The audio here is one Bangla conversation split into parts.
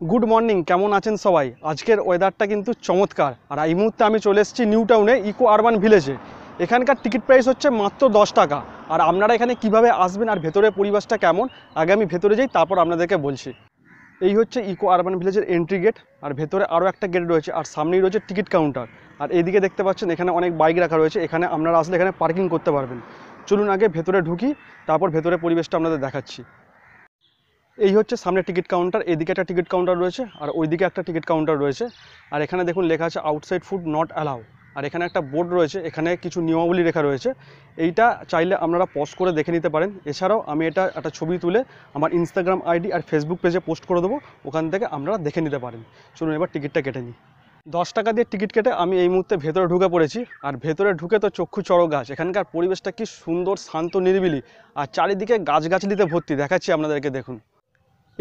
গুড মর্নিং, কেমন আছেন সবাই? আজকের ওয়েদারটা কিন্তু চমৎকার। আর এই মুহূর্তে আমি চলে এসেছি নিউ টাউনে ইকো আরবান ভিলেজে। এখানকার টিকিট প্রাইস হচ্ছে মাত্র 10 টাকা। আর আপনারা এখানে কিভাবে আসবেন আর ভেতরের পরিবেশটা কেমন, আগে আমি ভেতরে যাই, তারপর আপনাদেরকে বলছি। এই হচ্ছে ইকো আরবান ভিলেজের এন্ট্রি গেট। আর ভেতরে আরও একটা গেট রয়েছে, আর সামনেই রয়েছে টিকিট কাউন্টার। আর এইদিকে দেখতে পাচ্ছেন এখানে অনেক বাইক রাখা রয়েছে। এখানে আপনারা আসলে এখানে পার্কিং করতে পারবেন। চলুন আগে ভেতরে ঢুকি, তারপর ভেতরের পরিবেশটা আপনাদের দেখাচ্ছি। এই হচ্ছে সামনে টিকিট কাউন্টার। এদিকে একটা টিকিট কাউন্টার রয়েছে আর ওইদিকে একটা টিকিট কাউন্টার রয়েছে। আর এখানে দেখুন লেখা আছে আউটসাইড ফুড নট অ্যালাউ। আর এখানে একটা বোর্ড রয়েছে, এখানে কিছু নিয়মাবলী লেখা রয়েছে। এইটা চাইলে আপনারা পজ করে দেখে নিতে পারেন। এছাড়াও আমি এটা একটা ছবি তুলে আমার ইনস্টাগ্রাম আইডি আর ফেসবুক পেজে পোস্ট করে দেবো, ওখান থেকে আপনারা দেখে নিতে পারেন। চলুন এবার টিকিটটা কেটে নিই। 10 টাকা দিয়ে টিকিট কেটে আমি এই মুহূর্তে ভেতরে ঢুকে পড়েছি। আর ভেতরে ঢুকে তো চক্ষু চড়ো গাছ। এখানকার পরিবেশটা কি সুন্দর, শান্ত, নিরিবিলি, আর চারিদিকে গাছগাছালিতে ভর্তি। দেখাচ্ছি আপনাদেরকে, দেখুন।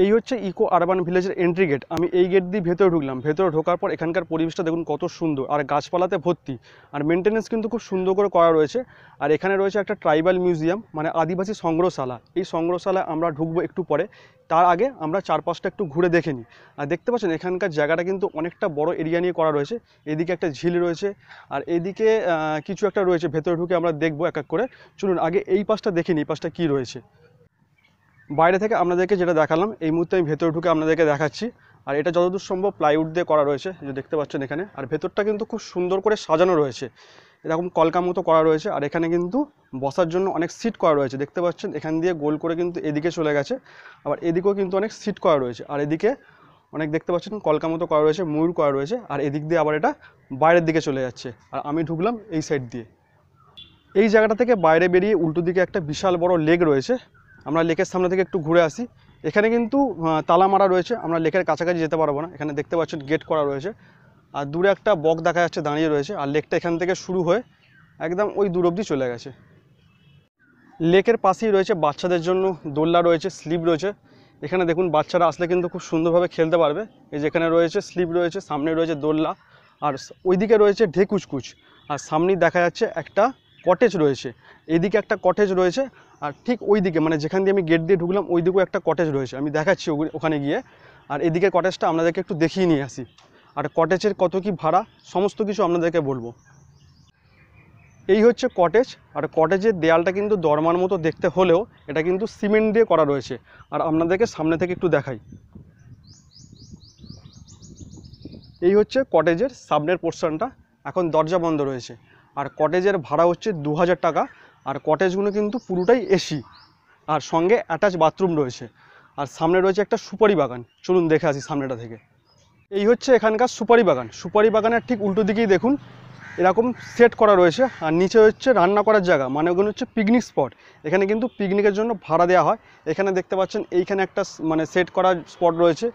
এই হচ্ছে ইকো আরবান ভিলেজের এন্ট্রি গেট। আমি এই গেট দিয়ে ভেতরে ঢুকলাম। ভেতরে ঢোকার পর এখানকার পরিবেশটা দেখুন কত সুন্দর, আর গাছপালাতে ভর্তি। আর মেনটেনেন্স কিন্তু খুব সুন্দর করে করা রয়েছে। আর এখানে রয়েছে একটা ট্রাইবাল মিউজিয়াম, মানে আদিবাসী সংগ্রহশালা। এই সংগ্রহশালায় আমরা ঢুকবো একটু পরে। তার আগে আমরা চারপাশটা একটু ঘুরে দেখে নিই। আর দেখতে পাচ্ছেন এখানকার জায়গাটা কিন্তু অনেকটা বড় এরিয়া নিয়ে করা রয়েছে। এদিকে একটা ঝিল রয়েছে, আর এদিকে কিছু একটা রয়েছে। ভেতরে ঢুকে আমরা দেখবো এক এক করে। চলুন আগে এই পাশটা দেখে নিই, এই পাশটা কী রয়েছে। বাইরে থেকে আপনাদেরকে যেটা দেখালাম, এই মুহূর্তে আমি ভেতরে ঢুকে আপনাদেরকে দেখাচ্ছি। আর এটা যতদূর সম্ভব প্লাইউড দিয়ে করা রয়েছে, যে দেখতে পাচ্ছেন এখানে। আর ভেতরটা কিন্তু খুব সুন্দর করে সাজানো রয়েছে, এরকম কলকা মতো করা রয়েছে। আর এখানে কিন্তু বসার জন্য অনেক সিট করা রয়েছে, দেখতে পাচ্ছেন। এখান দিয়ে গোল করে কিন্তু এদিকে চলে গেছে, আবার এদিকেও কিন্তু অনেক সিট করা রয়েছে। আর এদিকে অনেক দেখতে পাচ্ছেন কলকা মতো করা রয়েছে, ময়ূর করা রয়েছে। আর এদিক দিয়ে আবার এটা বাইরের দিকে চলে যাচ্ছে। আর আমি ঢুকলাম এই সাইড দিয়ে। এই জায়গাটা থেকে বাইরে বেরিয়ে উল্টো দিকে একটা বিশাল বড় লেক রয়েছে। আমরা লেকের সামনে থেকে একটু ঘুরে আসি। এখানে কিন্তু তালা মারা রয়েছে, আমরা লেকের কাছাকাছি যেতে পারবো না। এখানে দেখতে পাচ্ছেন গেট করা রয়েছে। আর দূরে একটা বক দেখা যাচ্ছে দাঁড়িয়ে রয়েছে। আর লেকটা এখান থেকে শুরু হয়ে একদম ওই দূর অবধি চলে গেছে। লেকের পাশেই রয়েছে বাচ্চাদের জন্য দোলনা রয়েছে, স্লিপ রয়েছে। এখানে দেখুন বাচ্চারা আসলে কিন্তু খুব সুন্দরভাবে খেলতে পারবে। এই যেখানে রয়েছে স্লিপ রয়েছে, সামনে রয়েছে দোলনা, আর ওইদিকে রয়েছে ঢেকুচকুচ। আর সামনেই দেখা যাচ্ছে একটা কটেজ রয়েছে। এইদিকে একটা কটেজ রয়েছে, আর ঠিক ওই দিকে, মানে যেখান দিয়ে আমি গেট দিয়ে ঢুকলাম, ওই দিকেও একটা কটেজ রয়েছে। আমি দেখাচ্ছি ওখানে গিয়ে। আর এদিকে কটেজটা আপনাদেরকে একটু দেখিয়ে নিয়ে আসি। আর কটেজের কত কি ভাড়া সমস্ত কিছু আপনাদেরকে বলবো। এই হচ্ছে কটেজ। আর কটেজের দেয়ালটা কিন্তু দরমার মতো দেখতে হলেও এটা কিন্তু সিমেন্ট দিয়ে করা রয়েছে। আর আপনাদেরকে সামনে থেকে একটু দেখাই। এই হচ্ছে কটেজের সামনের পোর্শনটা। এখন দরজা বন্ধ রয়েছে। আর কটেজের ভাড়া হচ্ছে 2000 টাকা। আর কটেজগুলো কিন্তু পুরোটাই এসি, আর সঙ্গে অ্যাটাচ বাথরুম রয়েছে। আর সামনে রয়েছে একটা সুপারি বাগান। চলুন দেখে আসি সামনেটা থেকে। এই হচ্ছে এখানকার সুপারি বাগান। সুপারি বাগানের ঠিক উল্টো দিকেই দেখুন এরকম সেট করা রয়েছে। আর নিচে হচ্ছে রান্না করার জায়গা, মানে ওগুলো হচ্ছে পিকনিক স্পট। এখানে কিন্তু পিকনিকের জন্য ভাড়া দেওয়া হয়। এখানে দেখতে পাচ্ছেন এইখানে একটা মানে সেট করা স্পট রয়েছে,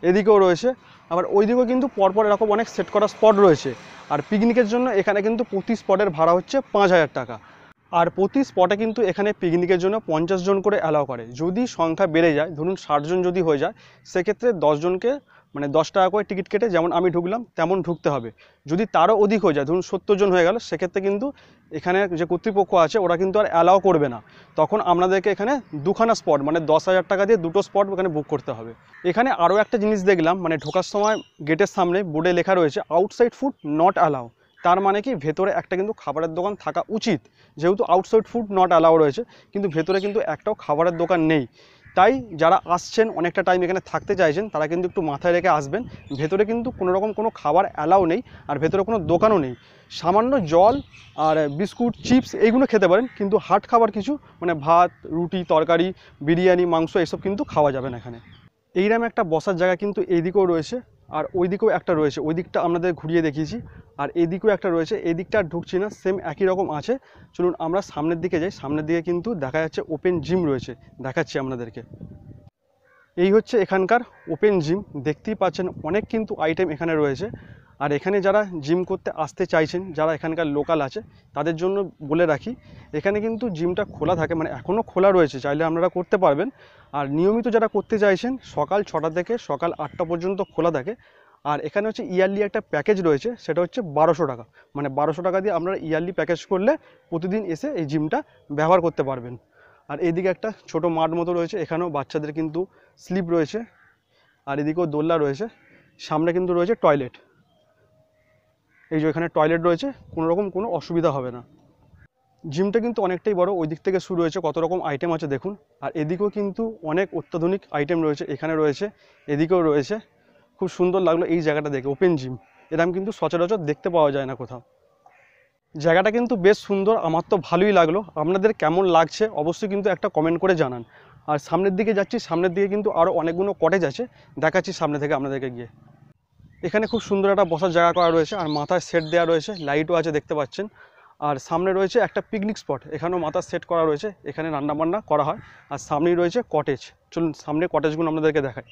এদিকেও রয়েছে, আবার ওইদিকেও কিন্তু পরপর এরকম অনেক সেট করা স্পট রয়েছে। আর পিকনিকের জন্য এখানে কিন্তু প্রতি স্পটের ভাড়া হচ্ছে 5000 টাকা। আর প্রতি স্পটে কিন্তু এখানে পিকনিকের জন্য 50 জন করে অ্যালাউ করে। যদি সংখ্যা বেড়ে যায়, ধরুন 60 জন যদি হয়ে যায়, সেক্ষেত্রে 10 জনকে মানে 10 টাকা করে টিকিট কেটে, যেমন আমি ঢুকলাম তেমন ঢুকতে হবে। যদি তারও অধিক হয়ে যায়, ধরুন 70 জন হয়ে গেল, সেক্ষেত্রে কিন্তু এখানে যে কর্তৃপক্ষ আছে ওরা কিন্তু আর অ্যালাউ করবে না। তখন আপনাদেরকে এখানে দুখানা স্পট, মানে 10,000 টাকা দিয়ে দুটো স্পট এখানে বুক করতে হবে। এখানে আরও একটা জিনিস দেখলাম, মানে ঢোকার সময় গেটের সামনে বোর্ডে লেখা রয়েছে আউটসাইড ফুড নট অ্যালাউ। তার মানে কি ভেতরে একটা কিন্তু খাবারের দোকান থাকা উচিত। যেহেতু আউটসাইড ফুড নট অ্যালাউ রয়েছে, কিন্তু ভেতরে কিন্তু একটাও খাবারের দোকান নেই। তাই যারা আসছেন অনেকটা টাইম এখানে থাকতে চাইছেন, তারা কিন্তু একটু মাথায় রেখে আসবেন। ভেতরে কিন্তু কোনোরকম কোনো খাবার অ্যালাউ নেই, আর ভেতরে কোনো দোকানও নেই। সামান্য জল আর বিস্কুট, চিপস এইগুলো খেতে পারেন, কিন্তু হাট খাবার কিছু, মানে ভাত, রুটি, তরকারি, বিরিয়ানি, মাংস এসব কিন্তু খাওয়া যাবে না এখানে। এইরকম একটা বসার জায়গা কিন্তু এইদিকেও রয়েছে, আর ওই দিকেও একটা রয়েছে। ওই দিকটা আপনাদের ঘুরিয়ে দেখিয়েছি। আর এদিকেও একটা রয়েছে, এই দিকটা আর ঢুকছি না, সেম একই রকম আছে। চলুন আমরা সামনের দিকে যাই। সামনের দিকে কিন্তু দেখা যাচ্ছে ওপেন জিম রয়েছে, দেখাচ্ছি আপনাদেরকে। এই হচ্ছে এখানকার ওপেন জিম। দেখতেই পাচ্ছেন অনেক কিন্তু আইটেম এখানে রয়েছে। আর এখানে যারা জিম করতে আসতে চাইছেন, যারা এখানকার লোকাল আছে, তাদের জন্য বলে রাখি, এখানে কিন্তু জিমটা খোলা থাকে, মানে এখনও খোলা রয়েছে, চাইলে আপনারা করতে পারবেন। আর নিয়মিত যারা করতে চাইছেন, সকাল 6টা থেকে সকাল 8টা পর্যন্ত খোলা থাকে। আর এখানে হচ্ছে ইয়ারলি একটা প্যাকেজ রয়েছে, সেটা হচ্ছে 1200 টাকা। মানে 1200 টাকা দিয়ে আপনারা ইয়ারলি প্যাকেজ করলে প্রতিদিন এসে এই জিমটা ব্যবহার করতে পারবেন। আর এইদিকে একটা ছোট মাঠ মতো রয়েছে, এখানেও বাচ্চাদের কিন্তু স্লিপ রয়েছে। আর এদিকেও দোলনা রয়েছে, সামনে কিন্তু রয়েছে টয়লেট। এই যে এখানে টয়লেট রয়েছে, কোনো রকম কোনো অসুবিধা হবে না। জিমটা কিন্তু অনেকটাই বড়, ওই দিক থেকে শুরু হয়েছে, কত রকম আইটেম আছে দেখুন। আর এদিকেও কিন্তু অনেক অত্যাধুনিক আইটেম রয়েছে, এখানে রয়েছে, এদিকেও রয়েছে। খুব সুন্দর লাগলো এই জায়গাটা দেখে, ওপেন জিম, এরকম কিন্তু সচরাচর দেখতে পাওয়া যায় না কোথাও। জায়গাটা কিন্তু বেশ সুন্দর, আমার তো ভালোই লাগলো। আপনাদের কেমন লাগছে অবশ্যই কিন্তু একটা কমেন্ট করে জানান। আর সামনের দিকে যাচ্ছি, সামনের দিকে কিন্তু আরও অনেকগুলো কটেজ আছে, দেখাচ্ছি সামনে থেকে আপনাদেরকে গিয়ে। এখানে খুব সুন্দর একটা বসার জায়গা করা রয়েছে, আর মাথায় সেট দেওয়া রয়েছে, লাইটও আছে দেখতে পাচ্ছেন। আর সামনে রয়েছে একটা পিকনিক স্পট, এখানেও মাথার সেট করা রয়েছে, এখানে রান্নাবান্না করা হয়। আর সামনেই রয়েছে কটেজ, চলুন সামনে কটেজগুলো আপনাদেরকে দেখাই।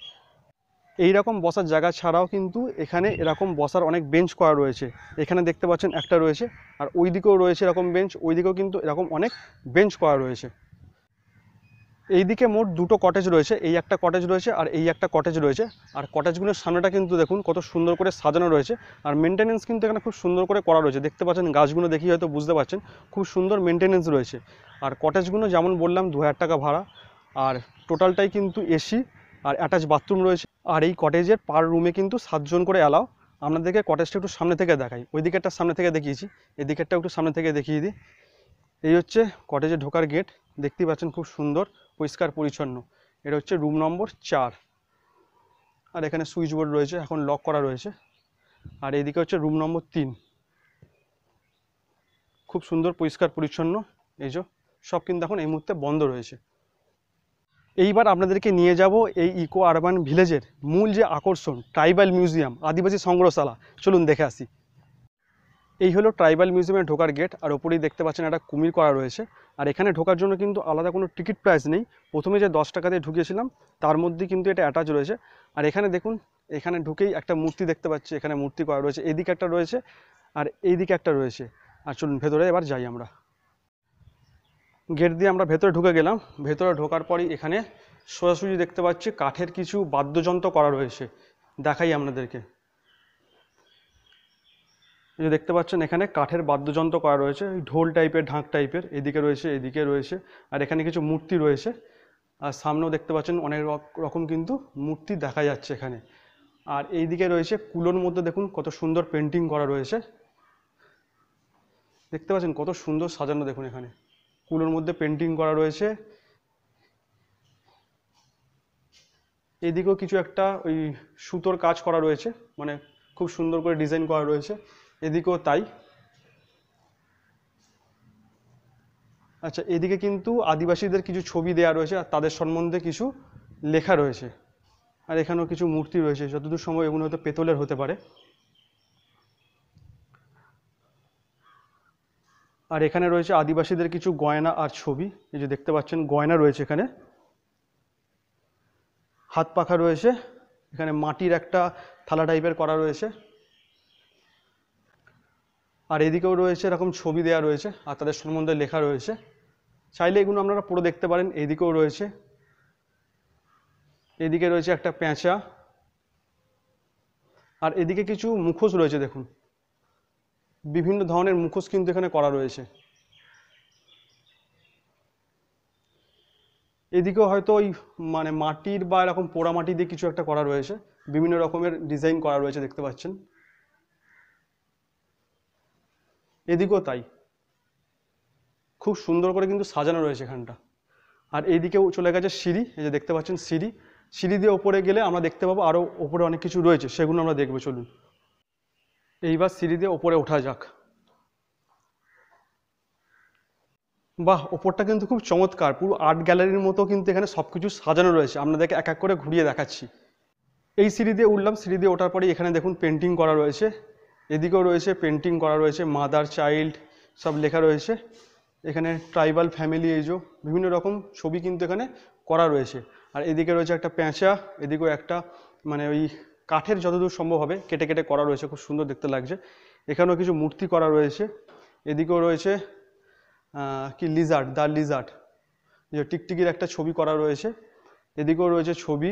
এই রকম বসার জায়গা ছাড়াও কিন্তু এখানে এরকম বসার অনেক বেঞ্চ করা রয়েছে, এখানে দেখতে পাচ্ছেন একটা রয়েছে, আর ওই দিকেও রয়েছে এরকম বেঞ্চ, ওই দিকেও কিন্তু এরকম অনেক বেঞ্চ করা রয়েছে। এইদিকে মোট দুটো কটেজ রয়েছে, এই একটা কটেজ রয়েছে আর এই একটা কটেজ রয়েছে। আর কটেজগুলোর সামনেটা কিন্তু দেখুন কত সুন্দর করে সাজানো রয়েছে, আর মেনটেনেন্স কিন্তু এখানে খুব সুন্দর করে করা রয়েছে, দেখতে পাচ্ছেন গাছগুলো দেখি হয়তো বুঝতে পারছেন, খুব সুন্দর মেনটেনেন্স রয়েছে। আর কটেজগুলো যেমন বললাম 2000 টাকা ভাড়া, আর টোটালটাই কিন্তু এসি আর অ্যাটাচ বাথরুম রয়েছে। আর এই কটেজের পার রুমে কিন্তু 7 জন করে অ্যালাও। আপনাদেরকে কটেজটা একটু সামনে থেকে দেখাই, ওই দিকেরটা সামনে থেকে দেখিয়েছি, এদিকেরটা একটু সামনে থেকে দেখিয়ে দিই। এই হচ্ছে কটেজে ঢোকার গেট, দেখতেই পাচ্ছেন খুব সুন্দর পরিষ্কার পরিচ্ছন্ন। এটা হচ্ছে রুম নম্বর 4, আর এখানে সুইচ বোর্ড রয়েছে, এখন লক করা রয়েছে। আর এইদিকে হচ্ছে রুম নম্বর 3, খুব সুন্দর পরিষ্কার পরিচ্ছন্ন। এই যে সব কিন্তু এখন এই মুহূর্তে বন্ধ রয়েছে। এইবার আপনাদেরকে নিয়ে যাব এই ইকো আরবান ভিলেজের মূল যে আকর্ষণ, ট্রাইবাল মিউজিয়াম, আদিবাসী সংগ্রহশালা, চলুন দেখে আসি। এই হলো ট্রাইবাল মিউজিয়ামে ঢোকার গেট, আর ওপরেই দেখতে পাচ্ছেন একটা কুমির করা রয়েছে। আর এখানে ঢোকার জন্য কিন্তু আলাদা কোনো টিকিট প্রাইস নেই, প্রথমে যে 10 টাকা দিয়ে ঢুকিয়েছিলাম তার মধ্যে কিন্তু এটা অ্যাটাচ রয়েছে। আর এখানে দেখুন, এখানে ঢুকেই একটা মূর্তি দেখতে পাচ্ছি, এখানে মূর্তি করা রয়েছে, এইদিকে একটা রয়েছে আর এইদিকে একটা রয়েছে। আর চলুন ভেতরে এবার যাই আমরা। গেট দিয়ে আমরা ভেতরে ঢুকে গেলাম, ভেতরে ঢোকার পরই এখানে সোজাসুজি দেখতে পাচ্ছি কাঠের কিছু বাদ্যযন্ত্র করা রয়েছে, দেখাই আপনাদেরকে। এই যে দেখতে পাচ্ছেন এখানে কাঠের বাদ্যযন্ত্র করা রয়েছে, ঢোল টাইপের, ঢাক টাইপের, এদিকে রয়েছে, এদিকে রয়েছে। আর এখানে কিছু মূর্তি রয়েছে, আর সামনেও দেখতে পাচ্ছেন অনেক রকম কিন্তু মূর্তি দেখা যাচ্ছে এখানে। আর এইদিকে রয়েছে কুলোর মধ্যে দেখুন কত সুন্দর পেন্টিং করা রয়েছে, দেখতে পাচ্ছেন কত সুন্দর সাজানো, দেখুন এখানে কুলোর মধ্যে পেন্টিং করা রয়েছে। এদিকেও কিছু একটা ওই সুতোর কাজ করা রয়েছে, মানে খুব সুন্দর করে ডিজাইন করা রয়েছে, এদিকেও তাই। আচ্ছা, এদিকে কিন্তু আদিবাসীদের কিছু ছবি দেওয়া রয়েছে আর তাদের সম্বন্ধে কিছু লেখা রয়েছে। আর এখানেও কিছু মূর্তি রয়েছে, যতদূর সম্ভব এগুলো হয়তো পেতলের হতে পারে। আর এখানে রয়েছে আদিবাসীদের কিছু গয়না আর ছবি, এই যে দেখতে পাচ্ছেন গয়না রয়েছে এখানে, হাত পাখা রয়েছে, এখানে মাটির একটা থালা টাইপের করা রয়েছে। আর এদিকেও রয়েছে এরকম ছবি দেওয়া রয়েছে আর তাদের সম্বন্ধে লেখা রয়েছে, চাইলে এগুলো আপনারা পুরো দেখতে পারেন। এইদিকেও রয়েছে, এদিকে রয়েছে একটা পেঁচা, আর এদিকে কিছু মুখোশ রয়েছে, দেখুন বিভিন্ন ধরনের মুখোশ কিন্তু এখানে করা রয়েছে। এদিকেও হয়তো ওই মানে মাটির বা এরকম পোড়া মাটি দিয়ে কিছু একটা করা রয়েছে, বিভিন্ন রকমের ডিজাইন করা রয়েছে দেখতে পাচ্ছেন। এদিকেও তাই, খুব সুন্দর করে কিন্তু সাজানো রয়েছে এখানটা। আর এইদিকেও চলে গেছে সিঁড়ি, এই যে দেখতে পাচ্ছেন সিঁড়ি, সিঁড়ি দিয়ে ওপরে গেলে আমরা দেখতে পাবো আরও ওপরে অনেক কিছু রয়েছে, সেগুলো আমরা দেখবো, চলুন। এইবার সিঁড়ি দিয়ে ওপরে ওঠা যাক। বাহ, ওপরটা কিন্তু খুব চমৎকার, পুরো আর্ট গ্যালারির মতো কিন্তু এখানে সব কিছু সাজানো রয়েছে, আপনাদেরকে এক এক করে ঘুরিয়ে দেখাচ্ছি। এই সিঁড়ি দিয়ে উঠলাম, সিঁড়ি দিয়ে ওঠার পরে এখানে দেখুন পেন্টিং করা রয়েছে, এদিকেও রয়েছে পেন্টিং করা রয়েছে, মাদার চাইল্ড সব লেখা রয়েছে। এখানে ট্রাইবাল ফ্যামিলি, এই যে বিভিন্ন রকম ছবি কিন্তু এখানে করা রয়েছে। আর এদিকে রয়েছে একটা পেঁচা, এদিকেও একটা মানে ওই কাঠের যতদূর সম্ভব হবে কেটে কেটে করা রয়েছে, খুব সুন্দর দেখতে লাগছে। এখানেও কিছু মূর্তি করা রয়েছে, এদিকেও রয়েছে কি লিজার্ড, দ্য লিজার্ড, যে টিকটিকির একটা ছবি করা রয়েছে, এদিকেও রয়েছে ছবি,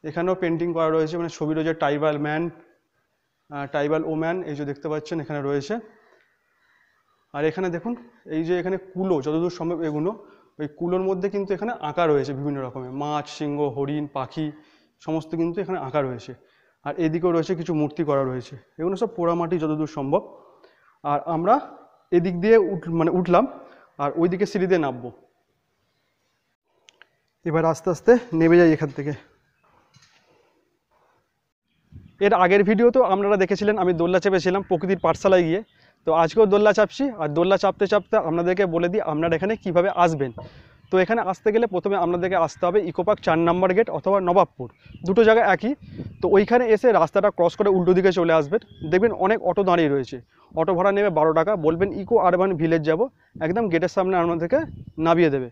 এখানেও পেন্টিং করা রয়েছে, মানে ছবি রয়েছে ট্রাইবাল ম্যান, ট্রাইবাল ওম্যান, এই যে দেখতে পাচ্ছেন এখানে রয়েছে। আর এখানে দেখুন এই যে এখানে কুলো, যতদূর সম্ভব এগুলো ওই কুলোর মধ্যে কিন্তু এখানে আঁকা রয়েছে বিভিন্ন রকমের মাছ, সিংহ, হরিণ, পাখি সমস্ত কিন্তু এখানে আঁকা রয়েছে। আর এদিকেও রয়েছে কিছু মূর্তি করা রয়েছে, এগুলো সব পোড়ামাটি যতদূর সম্ভব। আর আমরা এদিক দিয়ে উঠলাম আর ওইদিকে সিঁড়ি দিয়ে নামবো। এবার আস্তে আস্তে নেমে যাই এখান থেকে। এর আগের ভিডিওতেও আপনারা দেখেছিলেন আমি দোলনা চেপেছিলাম প্রকৃতির পাঠশালায় গিয়ে। তো আজকেও দোলনা চাপছি, আর দোলনা চাপতে চাপতে আপনাদেরকে বলে দিই আপনারা এখানে কিভাবে আসবেন। তো এখানে আসতে গেলে প্রথমে আপনাদেরকে আসতে হবে ইকো পার্ক 4 নম্বর গেট অথবা নবাবপুর, দুটো জায়গা একই। তো ওইখানে এসে রাস্তাটা ক্রস করে উল্টো দিকে চলে আসবেন, দেখবেন অনেক অটো দাঁড়িয়ে রয়েছে। অটো ভাড়া নেবে 12 টাকা, বলবেন ইকো আরবান ভিলেজ যাব, একদম গেটের সামনে আপনাদেরকে নামিয়ে দেবে।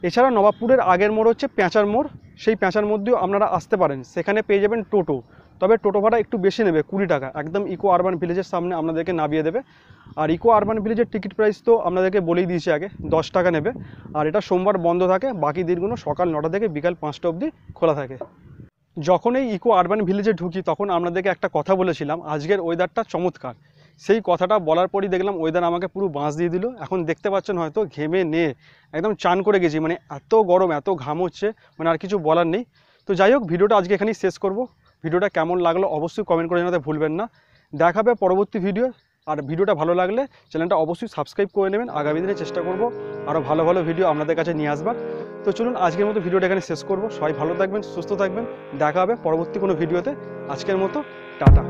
এছাড়া নবাবপুরের আগের মোড় হচ্ছে পেঁচার মোড়, সেই পেঁচার মধ্যেও আপনারা আসতে পারেন, সেখানে পেয়ে যাবেন টোটো। তবে টোটো ভাড়া একটু বেশি নেবে, 20 টাকা, একদম ইকো আরবান ভিলেজের সামনে আপনাদেরকে নামিয়ে দেবে। আর ইকো আরবান ভিলেজের টিকিট প্রাইস তো আপনাদেরকে বলেই দিয়েছি আগে, 10 টাকা নেবে। আর এটা সোমবার বন্ধ থাকে, বাকি দিনগুলো সকাল 9টা থেকে বিকাল 5টা অবধি খোলা থাকে। যখন এই ইকো আরবান ভিলেজে ঢুকি তখন আপনাদেরকে একটা কথা বলেছিলাম, আজকের ওয়েদারটা চমৎকার। সেই কথাটা বলার পরই দেখলাম ওয়েদার আমাকে পুরো বাঁশ দিয়ে দিল। এখন দেখতে পাচ্ছেন হয়তো ঘেমে নিয়ে একদম চান করে গেছি, মানে এত গরম, এত ঘাম হচ্ছে, মানে আর কিছু বলার নেই। তো যাই হোক, ভিডিওটা আজকে এখানেই শেষ করব। ভিডিওটা কেমন লাগলো অবশ্যই কমেন্ট করে জানাতে ভুলবেন না। দেখাবে পরবর্তী ভিডিও। আর ভিডিওটা ভালো লাগলে চ্যানেলটা অবশ্যই সাবস্ক্রাইব করে নেবেন। আগামী দিনে চেষ্টা করব আরও ভালো ভালো ভিডিও আপনাদের কাছে নিয়ে আসবার। তো চলুন আজকের মতো ভিডিওটা এখানে শেষ করব। সবাই ভালো থাকবেন, সুস্থ থাকবেন, দেখা হবে পরবর্তী কোনো ভিডিওতে। আজকের মতো টাটা।